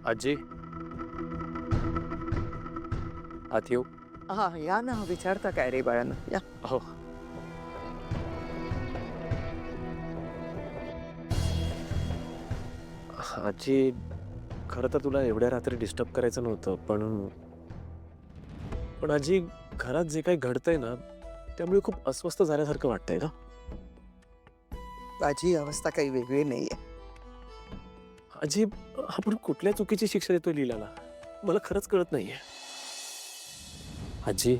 आजी, आत येऊ? हा या ना, विचारता काय रे बाळांनो, या. हो. आजी, खरं तर तुला एवढ्या रात्री डिस्टर्ब करायचं नव्हतं, पण पण आजी, घरात जे काही घडतंय ना, त्यामुळे खूप अस्वस्थ झाल्यासारखं वाटतंय का? माझी अवस्था काही वेगळी नाहीये. आजी, आपण कुठल्या चुकीची शिक्षा देतोय लीलाला? मला खरंच कळत नाहीये. आजी,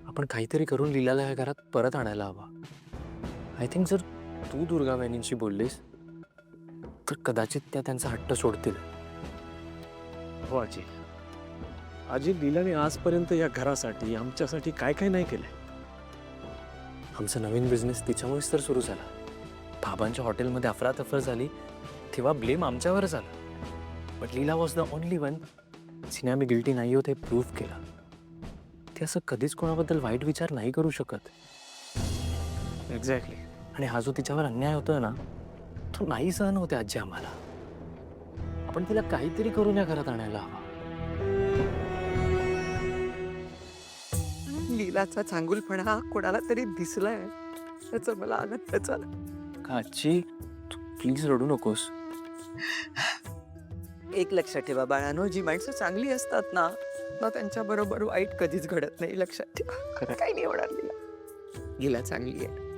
आपण काहीतरी करून लीलाला या घरात परत आणायला हवा. आय थिंक जर तू दुर्गा वहिनींशी बोललीस तर कदाचित त्या त्यांचा हट्ट सोडतील. हो आजी. आजी, लीलाने आजपर्यंत या घरासाठी, आमच्यासाठी काय काय नाही केलंय. आमचा नवीन बिझनेस तिच्यामुळेच तर सुरू झाला. बाबांच्या हॉटेलमध्ये अफरातफर झाली तेव्हा ब्लेम आमच्यावरच आला. But Leela was the only one जिने आम्ही गिल्टी नाही होत हे प्रूव्ह केलं. ते असं कधीच कोणाबद्दल वाईट विचार नाही करू शकत. एक्झॅक्टली. आणि हा जो तिच्यावर अन्याय होतोय ना, तो नाही सहन होते आजी आम्हाला. आपण तिला काहीतरी करून या घरात आणायला हवा. लीलाचा चांगुलपणा कोणाला तरी दिसलाय, त्याचं मला आनंद झाला. का आजी, तू प्लीज रडू नकोस. एक लक्षात ठेवा बाळांनो, जी माणसं चांगली असतात ना, मग त्यांच्या बरोबर वाईट कधीच घडत नाही. लक्षात ठेवा. खरं. काही नाही होणार लीला. लीला चांगली आहे.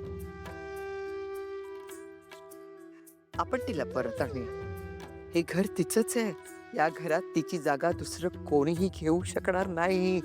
आपण तिला परत आणूया. हे घर तिचंच आहे. या घरात तिची जागा दुसरं कोणीही घेऊ शकणार नाही.